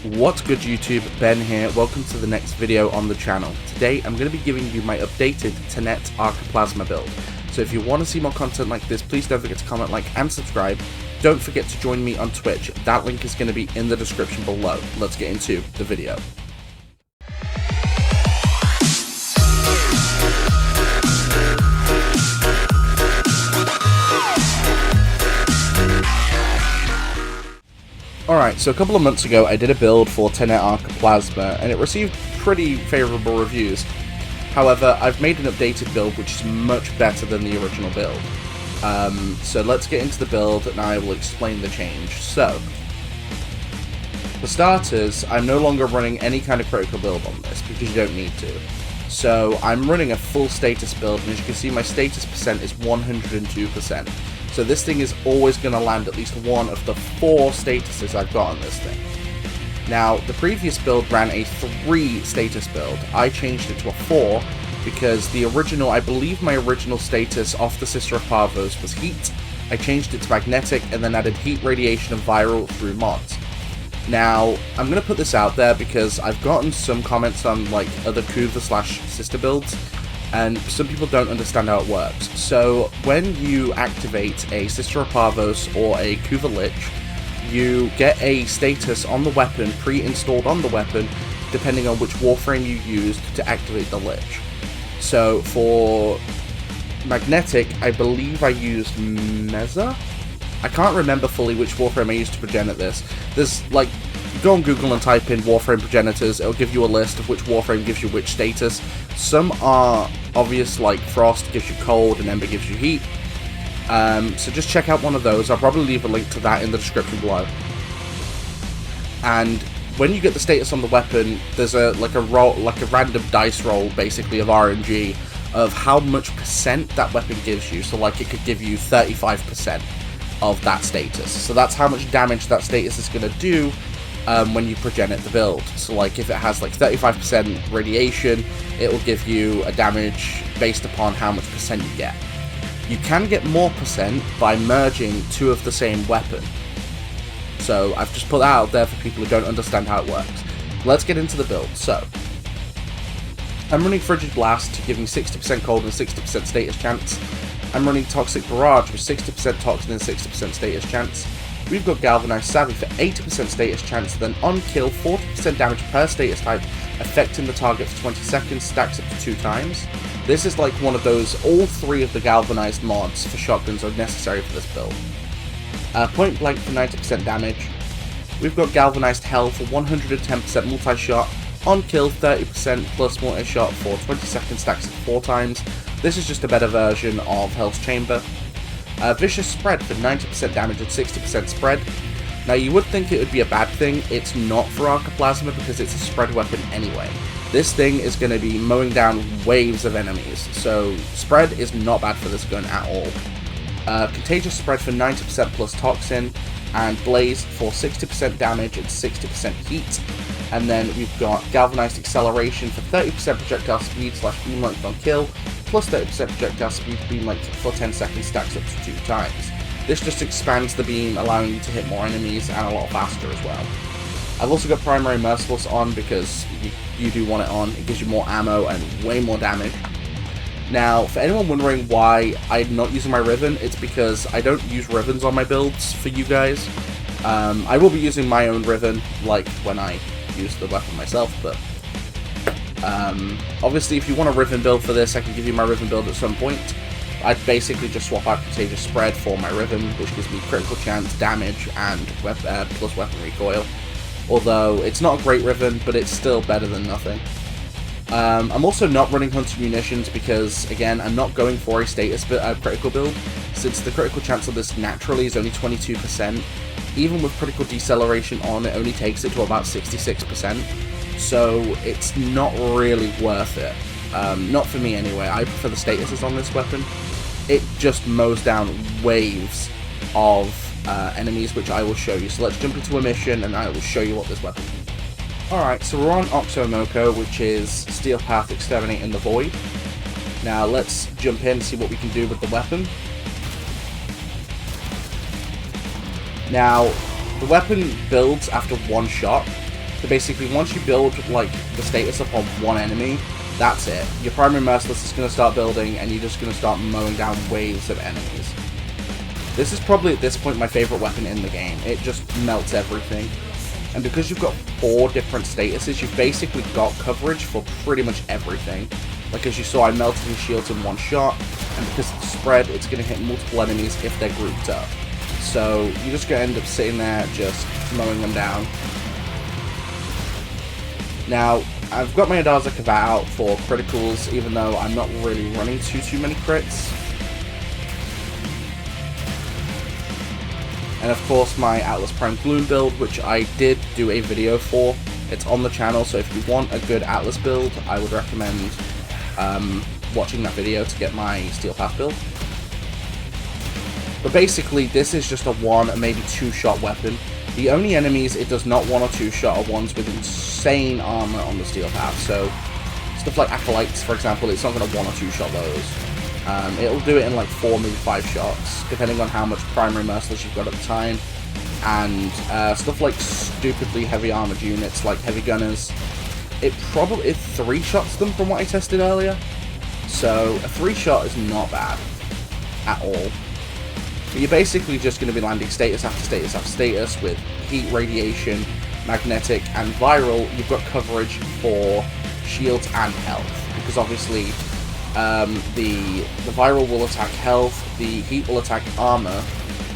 What's good YouTube, Ben here, welcome to the next video on the channel. Today I'm going to be giving you my updated Tenet Arca Plasmor build. So if you want to see more content like this, please don't forget to comment, like and subscribe. Don't forget to join me on Twitch, that link is going to be in the description below. Let's get into the video. Alright, so a couple of months ago I did a build for Tenet Arca Plasmor and it received pretty favourable reviews. However, I've made an updated build which is much better than the original build. So let's get into the build and I will explain the change. So, for starters, I'm no longer running any kind of critical build on this because you don't need to. So I'm running a full status build, and as you can see my status percent is 102%. So this thing is always going to land at least one of the 4 statuses I've got on this thing. Now, the previous build ran a 3 status build. I changed it to a 4 because the original, I believe my original status off the Sister of Parvos was heat. I changed it to magnetic and then added heat, radiation, and viral through mods. Now, I'm going to put this out there because I've gotten some comments on like other Kuva/sister builds, and some people don't understand how it works. So, when you activate a Sister of Parvos or a Kuva Lich, you get a status on the weapon, pre-installed on the weapon, depending on which Warframe you used to activate the Lich. So, for magnetic, I believe I used Meza? I can't remember fully which Warframe I used to progenit this. There's, like, go on Google and type in Warframe progenitors, it'll give you a list of which Warframe gives you which status. Some are obvious, like Frost gives you cold and Ember gives you heat. So just check out one of those. I'll probably leave a link to that in the description below. And when you get the status on the weapon, there's a random dice roll, basically, of RNG of how much percent that weapon gives you. So like it could give you 35% of that status. So that's how much damage that status is going to do when you progenit the build. So like if it has like 35% radiation, it will give you a damage based upon how much percent you get. You can get more percent by merging 2 of the same weapon. So I've just put that out there for people who don't understand how it works. Let's get into the build. So I'm running Frigid Blast to give me 60% cold and 60% status chance. I'm running Toxic Barrage with 60% toxin and 60% status chance. We've got Galvanized Savvy for 80% status chance, then on kill 40% damage per status type, affecting the target for 20 seconds, stacks up to 2 times. This is like one of those, all 3 of the Galvanized mods for shotguns are necessary for this build. Point Blank for 90% damage. We've got Galvanized Hell for 110% multi-shot, on kill 30% plus multi-shot for 20 seconds, stacks up 4 times. This is just a better version of Hell's Chamber. Vicious Spread for 90% damage and 60% spread. Now you would think it would be a bad thing, it's not for Arca Plasmor because it's a spread weapon anyway. This thing is going to be mowing down waves of enemies, so spread is not bad for this gun at all. Contagious Spread for 90% plus toxin, and Blaze for 60% damage and 60% heat. And then we've got Galvanized Acceleration for 30% projectile speed / beam length on kill, plus 30% projectile speed beam length for 10 seconds, stacks up to 2 times. This just expands the beam, allowing you to hit more enemies and a lot faster as well. I've also got Primary Merciless on because you do want it on. It gives you more ammo and way more damage. Now, for anyone wondering why I'm not using my Riven, it's because I don't use Rivens on my builds for you guys. I will be using my own Riven, like when I use the weapon myself, but obviously if you want a Riven build for this, I can give you my Riven build at some point. I'd basically just swap out Contagious Spread for my Riven, which gives me critical chance, damage, and plus weapon recoil. Although it's not a great Riven, but it's still better than nothing. I'm also not running Hunter Munitions because, again, I'm not going for a status critical build, since the critical chance of this naturally is only 22%. Even with critical deceleration on, it only takes it to about 66%, so it's not really worth it. Not for me anyway. I prefer the statuses on this weapon. It just mows down waves of enemies, which I will show you. So let's jump into a mission and I will show you what this weapon can do. Alright, so we're on Oxomoko, which is Steel Path Exterminate in the Void. Now let's jump in and see what we can do with the weapon. Now, the weapon builds after 1 shot, So basically, once you build like the status upon one enemy, that's it. Your primary merciless is going to start building, and you're just going to start mowing down waves of enemies. This is probably at this point my favorite weapon in the game. It just melts everything. And because you've got 4 different statuses, you've basically got coverage for pretty much everything. Like as you saw, I melted his shields in one shot, and because it's spread, it's going to hit multiple enemies if they're grouped up. So you're just going to end up sitting there just mowing them down. Now, I've got my Adaza Kavat out for criticals, even though I'm not really running too many crits. And of course my Atlas Prime Gloom build, which I did do a video for. It's on the channel, so if you want a good Atlas build, I would recommend watching that video to get my Steel Path build. But basically, this is just a 1 and maybe 2 shot weapon. The only enemies it does not 1 or 2 shot are ones with insane armor on the Steel Path. So stuff like Acolytes, for example, it's not going to 1 or 2 shot those. It'll do it in like 4, maybe 5 shots, depending on how much primary merciless you've got at the time. And stuff like stupidly heavy armored units, like heavy gunners, it 3 shots them from what I tested earlier. So a 3 shot is not bad at all. But you're basically just going to be landing status after status after status with heat, radiation, magnetic, and viral. You've got coverage for shields and health, because obviously the viral will attack health, the heat will attack armor,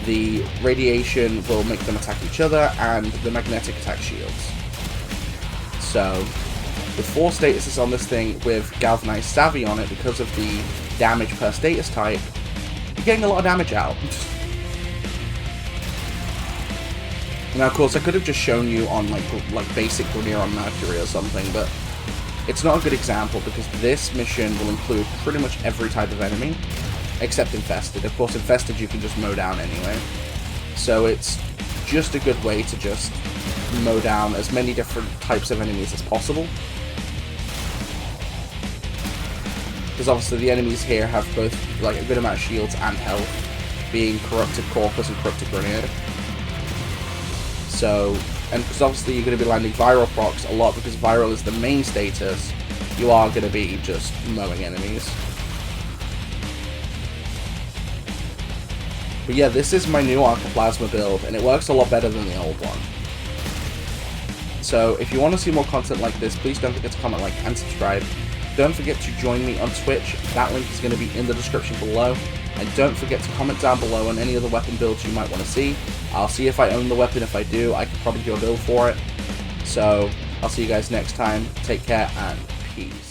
the radiation will make them attack each other, and the magnetic attack shields. So, with 4 statuses on this thing with Galvanized Savvy on it, because of the damage per status type, you're getting a lot of damage out. Now, of course, I could have just shown you on like basic Grenier on Mercury or something, but it's not a good example because this mission will include pretty much every type of enemy, except Infested. Of course, Infested you can just mow down anyway. So it's just a good way to just mow down as many different types of enemies as possible. Because obviously the enemies here have both like a good amount of shields and health, being Corrupted Corpus and Corrupted Grenade. So, and because obviously you're going to be landing Viral procs a lot, because Viral is the main status, you are going to be just mowing enemies. But yeah, this is my new Arca Plasma build, and it works a lot better than the old one. So if you want to see more content like this, please don't forget to comment, like, and subscribe. Don't forget to join me on Twitch. That link is going to be in the description below. And don't forget to comment down below on any other weapon builds you might want to see. I'll see if I own the weapon. If I do, I can probably do a build for it. So, I'll see you guys next time. Take care, and peace.